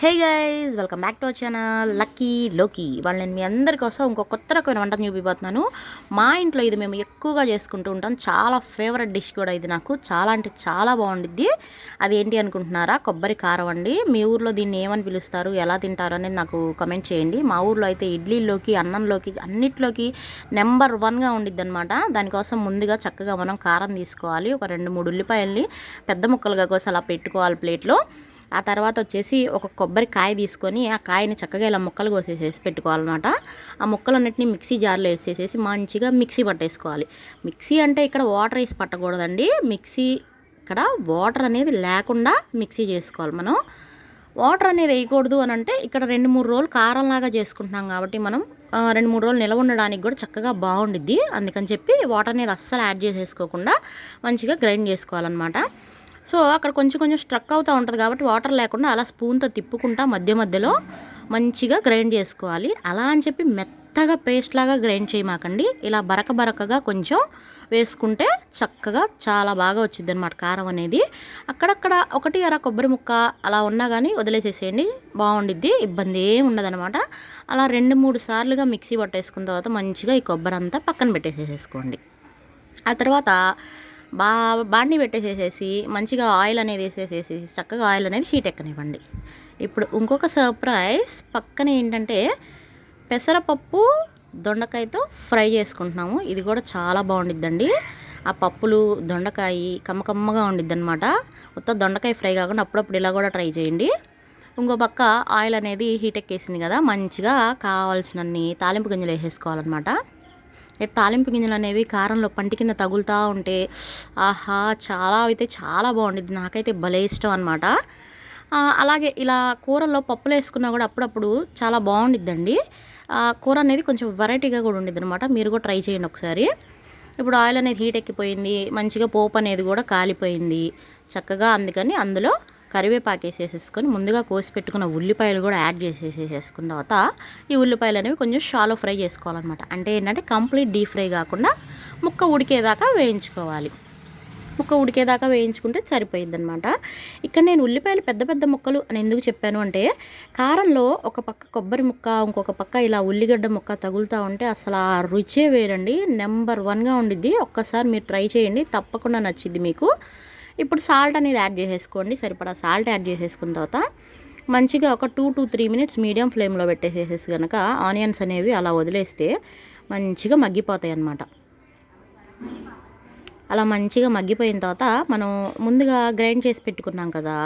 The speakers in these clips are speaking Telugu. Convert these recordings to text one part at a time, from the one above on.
Hey guys, welcome back to our channel lucky లోకి. వాళ్ళు నేను మీ అందరి కోసం ఇంకో కొత్త రకమైన వంట చూపిపోతున్నాను. మా ఇంట్లో ఇది మేము ఎక్కువగా చేసుకుంటూ ఉంటాం. చాలా ఫేవరెట్ డిష్ కూడా ఇది. నాకు చాలా అంటే చాలా బాగుండిద్ది. అది ఏంటి అనుకుంటున్నారా? కొబ్బరి కారం అండి. మీ ఊర్లో దీన్ని ఏమని పిలుస్తారు, ఎలా తింటారు అనేది నాకు కమెంట్ చేయండి. మా ఊర్లో అయితే ఇడ్లీలోకి, అన్నంలోకి, అన్నిట్లోకి నెంబర్ 1గా ఉండిద్ది అనమాట. దానికోసం ముందుగా చక్కగా మనం కారం తీసుకోవాలి. ఒక 2-3 ఉల్లిపాయల్ని పెద్ద ముక్కలుగా కోసి అలా పెట్టుకోవాలి ప్లేట్లో. ఆ తర్వాత వచ్చేసి ఒక కొబ్బరి కాయ తీసుకొని ఆ కాయని చక్కగా ఇలా ముక్కలు కోసేసేసి పెట్టుకోవాలన్నమాట. ఆ ముక్కలన్నిటిని మిక్సీ జార్లో వేసేసేసి మంచిగా మిక్సీ పట్టేసుకోవాలి. మిక్సీ అంటే ఇక్కడ వాటర్ వేసి పట్టకూడదండి. మిక్సీ ఇక్కడ వాటర్ అనేది లేకుండా మిక్సీ చేసుకోవాలి మనం. వాటర్ అనేది వేయకూడదు అని అంటే ఇక్కడ 2-3 రోజులు కారంలాగా చేసుకుంటున్నాం కాబట్టి మనం 2-3 రోజులు నిలవ ఉండడానికి కూడా చక్కగా బాగుండిద్ది. అందుకని చెప్పి వాటర్ అనేది అస్సలు యాడ్ చేసేసుకోకుండా మంచిగా గ్రైండ్ చేసుకోవాలన్నమాట. సో అక్కడ కొంచెం కొంచెం స్ట్రక్ అవుతూ ఉంటుంది కాబట్టి వాటర్ లేకుండా అలా స్పూన్తో తిప్పుకుంటా మధ్య మధ్యలో మంచిగా గ్రైండ్ చేసుకోవాలి. అలా అని చెప్పి మెత్తగా పేస్ట్ లాగా గ్రైండ్ చేయమాకండి. ఇలా బరకగా కొంచెం వేసుకుంటే చక్కగా చాలా బాగా వచ్చింది అనమాట కారం అనేది. అక్కడక్కడ 1-2 కొబ్బరి ముక్క అలా ఉన్నా కానీ వదిలేసేసేయండి, బాగుండిద్ది. ఇబ్బంది ఏమి ఉండదనమాట. అలా 2-3 సార్లుగా మిక్సీ పట్టేసుకున్న తర్వాత మంచిగా ఈ కొబ్బరి అంతా పక్కన పెట్టేసేసుకోండి. ఆ తర్వాత బాండి పెట్టేసేసి మంచిగా ఆయిల్ అనేది వేసేసేసి చక్కగా ఆయిల్ అనేది హీట్ ఎక్కనివ్వండి. ఇప్పుడు ఇంకొక సర్ప్రైజ్ పక్కన ఏంటంటే పెసరపప్పు దొండకాయతో ఫ్రై చేసుకుంటున్నాము. ఇది కూడా చాలా బాగుండిద్దండి. ఆ పప్పులు దొండకాయ కమ్మగా ఉండిద్ది అనమాట. మొత్తం దొండకాయ ఫ్రై కాకుండా అప్పుడప్పుడు ఇలా కూడా ట్రై చేయండి. ఇంకో పక్క ఆయిల్ అనేది హీట్ ఎక్కేసింది కదా, మంచిగా కావాల్సినన్ని తాలింపు గింజలు వేసేసుకోవాలన్నమాట. తాలింపు గింజలు అనేవి కారంలో పంటి కింద తగులుతూ ఉంటే ఆహా చాలా అయితే చాలా బాగుండిద్ది. నాకైతే భలే ఇష్టం అనమాట. అలాగే ఇలా కూరల్లో పప్పులు వేసుకున్నా కూడా అప్పుడప్పుడు చాలా బాగుండిద్దండి. కూర అనేది కొంచెం వెరైటీగా కూడా ఉండిద్ది అనమాట. మీరు కూడా ట్రై చేయండి ఒకసారి. ఇప్పుడు ఆయిల్ అనేది హీట్ ఎక్కిపోయింది, మంచిగా పోపు అనేది కూడా కాలిపోయింది చక్కగా. అందుకని అందులో కరివేపాకు వేసేసేసుకొని ముందుగా కోసి పెట్టుకున్న ఉల్లిపాయలు కూడా యాడ్ చేసేసేసుకున్న తర్వాత ఈ ఉల్లిపాయలు అనేవి కొంచెం షాలో ఫ్రై చేసుకోవాలన్నమాట. అంటే ఏంటంటే కంప్లీట్ డీప్ ఫ్రై కాకుండా ముక్క ఉడికేదాకా వేయించుకోవాలి. ముక్క ఉడికేదాకా వేయించుకుంటే సరిపోయింది అనమాట. ఇక్కడ నేను ఉల్లిపాయలు పెద్ద ముక్కలు అని ఎందుకు చెప్పాను అంటే కారంలో ఒక పక్క కొబ్బరి ముక్క, ఇంకొక పక్క ఇలా ఉల్లిగడ్డ ముక్క తగులుతూ ఉంటే అసలు ఆ రుచే వేరండి. నెంబర్ 1గా ఉండిద్ది. ఒక్కసారి మీరు ట్రై చేయండి, తప్పకుండా నచ్చిద్ది మీకు. ఇప్పుడు సాల్ట్ అనేది యాడ్ చేసేసుకోండి. సరిపడా సాల్ట్ యాడ్ చేసేసుకున్న తర్వాత మంచిగా ఒక 2-3 మినిట్స్ మీడియం ఫ్లేమ్లో పెట్టేసేసి కనుక ఆనియన్స్ అనేవి అలా వదిలేస్తే మంచిగా మగ్గిపోతాయి అన్నమాట. అలా మంచిగా మగ్గిపోయిన తర్వాత మనం ముందుగా గ్రైండ్ చేసి పెట్టుకున్నాం కదా,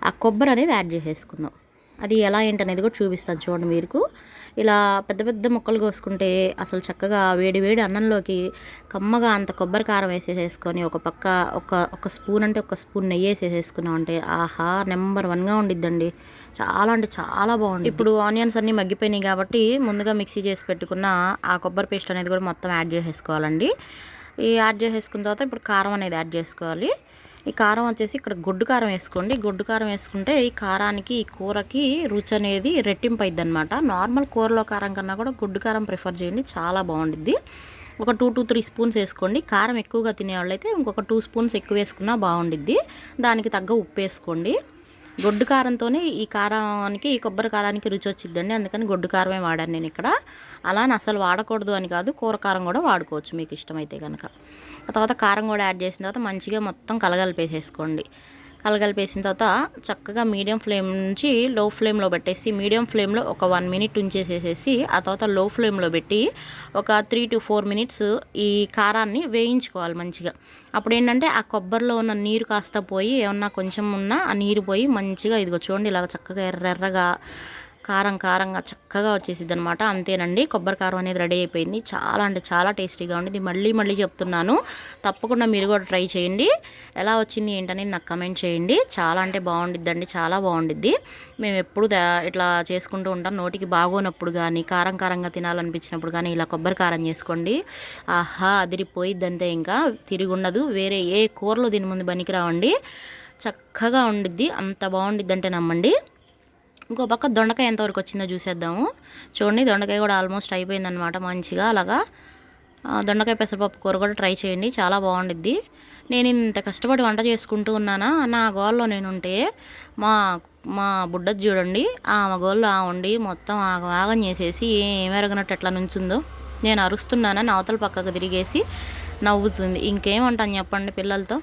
ఆ కొబ్బరి అనేది యాడ్ చేసేసుకుందాం. అది ఎలా ఏంటనేది కూడా చూపిస్తాను చూడండి. మీకు ఇలా పెద్ద ముక్కలు కోసుకుంటే అసలు చక్కగా వేడి అన్నంలోకి కమ్మగా అంత కొబ్బరి కారం వేసేసేసుకొని ఒక పక్క ఒక స్పూన్ అంటే ఒక స్పూన్ నెయ్యి వేసేసేసుకున్నాం అంటే ఆహా నెంబర్ 1గా ఉండిద్దండి. చాలా అంటే చాలా బాగుంది. ఇప్పుడు ఆనియన్స్ అన్నీ మగ్గిపోయినాయి కాబట్టి ముందుగా మిక్సీ చేసి పెట్టుకున్న ఆ కొబ్బరి పేస్ట్ అనేది కూడా మొత్తం యాడ్ చేసేసుకోవాలండి. ఈ యాడ్ చేసేసుకున్న తర్వాత ఇప్పుడు కారం అనేది యాడ్ చేసుకోవాలి. ఈ కారం వచ్చేసి ఇక్కడ గొడ్డు కారం వేసుకోండి. గొడ్డు కారం వేసుకుంటే ఈ కారానికి ఈ కూరకి రుచి అనేది రెట్టింపు అయింది అనమాట. నార్మల్ కూరలో కారం కన్నా కూడా గొడ్డు కారం ప్రిఫర్ చేయండి, చాలా బాగుండిద్ది. ఒక 2-3 స్పూన్స్ వేసుకోండి. కారం ఎక్కువగా తినేవాళ్ళైతే ఇంకొక 2 స్పూన్స్ ఎక్కువ వేసుకున్నా బాగుండిద్ది. దానికి తగ్గ ఉప్పు వేసుకోండి. గొడ్డు కారంతోనే ఈ కారానికి ఈ కొబ్బరి కారానికి రుచి వచ్చిద్దండి. అందుకని గొడ్డు కారమే వాడాను నేను ఇక్కడ. అలా అసలు వాడకూడదు అని కాదు, కూర కారం కూడా వాడుకోవచ్చు మీకు ఇష్టమైతే కనుక. ఆ తర్వాత కారం కూడా యాడ్ చేసిన తర్వాత మంచిగా మొత్తం కలగలిపేసేసుకోండి. కలగలిపేసిన తర్వాత చక్కగా మీడియం ఫ్లేమ్ నుంచి లో ఫ్లేమ్లో పెట్టేసి మీడియం ఫ్లేమ్లో ఒక 1 మినిట్ ఉంచేసేసి ఆ తర్వాత లో ఫ్లేమ్లో పెట్టి ఒక 3-4 మినిట్స్ ఈ కారాన్ని వేయించుకోవాలి మంచిగా. అప్పుడు ఏంటంటే ఆ కొబ్బరిలో ఉన్న నీరు కాస్త పోయి ఏమన్నా కొంచెం ఉన్నా ఆ నీరు పోయి మంచిగా ఇదిగో చూడండి ఇలాగ చక్కగా ఎర్రగా కారంగా చక్కగా వచ్చేసిద్ది అనమాట. అంతేనండి, కొబ్బరి కారం అనేది రెడీ అయిపోయింది. చాలా అంటే చాలా టేస్టీగా ఉండేది. మళ్ళీ చెప్తున్నాను, తప్పకుండా మీరు కూడా ట్రై చేయండి. ఎలా వచ్చింది ఏంటనేది నాకు కమెంట్ చేయండి. చాలా అంటే బాగుండిద్దండి, చాలా బాగుండిద్ది. మేము ఎప్పుడు ఇట్లా చేసుకుంటూ ఉంటాం. నోటికి బాగోనప్పుడు కానీ కారంగా తినాలనిపించినప్పుడు కానీ ఇలా కొబ్బరి కారం చేసుకోండి. ఆహా అదిరిపోయిద్ది అంతే, ఇంకా తిరిగి ఉండదు. వేరే ఏ కూరలో దీని ముందు పనికిరావండి, చక్కగా ఉండిద్ది. అంత బాగుండిద్ది అంటే నమ్మండి. ఇంకో పక్క దొండకాయ ఎంతవరకు వచ్చిందో చూసేద్దాము. చూడండి దొండకాయ కూడా ఆల్మోస్ట్ అయిపోయిందనమాట. మంచిగా అలాగా దొండకాయ పెసరపప్పు కూర కూడా ట్రై చేయండి, చాలా బాగుండిద్ది. నేను ఇంత కష్టపడి వంట చేసుకుంటూ ఉన్నానా, నా గోల్లో నేనుంటే మా మా బుడ్డది చూడండి, ఆమె గోళ్ళు ఉండి మొత్తం ఆగం చేసేసి ఏమెరగనట్టు ఎట్లా నుంచుందో. నేను అరుస్తున్నానని అవతల పక్కకు తిరిగేసి నవ్వుతుంది. ఇంకేమంటాను చెప్పండి పిల్లలతో.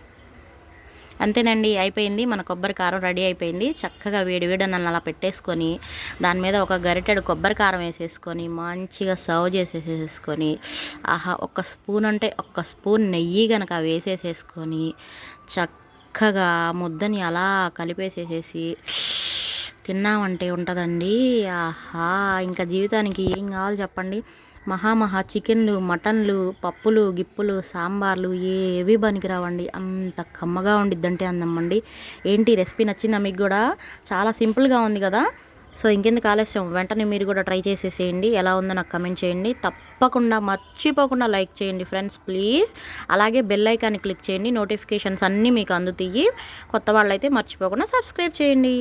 అంతేనండి, అయిపోయింది. మన కొబ్బరి కారం రెడీ అయిపోయింది. చక్కగా వేడి నన్ను అలా పెట్టేసుకొని దాని మీద ఒక గరిటెడు కొబ్బరి కారం వేసేసుకొని మంచిగా సర్వ్ చేసేసేసుకొని, ఆహా, ఒక స్పూన్ అంటే ఒక స్పూన్ నెయ్యి కనుక వేసేసేసుకొని చక్కగా ముద్దని అలా కలిపేసేసేసి తిన్నామంటే ఉంటుందండి. ఆహా, ఇంకా జీవితానికి ఏం కావాలి చెప్పండి. మహా చికెన్లు, మటన్లు, పప్పులు, గిప్పులు, సాంబార్లు ఏవి పనికిరావండి. అంత కమ్మగా ఉండిద్దంటే అందమ్మండి. ఏంటి రెసిపీ నచ్చిందా మీకు కూడా? చాలా సింపుల్గా ఉంది కదా. సో ఇంకెందుకు ఆలస్యం, వెంటనే మీరు కూడా ట్రై చేసేసేయండి. ఎలా ఉందో నాకు కమెంట్ చేయండి. తప్పకుండా మర్చిపోకుండా లైక్ చేయండి ఫ్రెండ్స్ ప్లీజ్. అలాగే బెల్ ఐకాన్ని క్లిక్ చేయండి, నోటిఫికేషన్స్ అన్నీ మీకు అందుతాయి. కొత్త వాళ్ళైతే మర్చిపోకుండా సబ్స్క్రైబ్ చేయండి.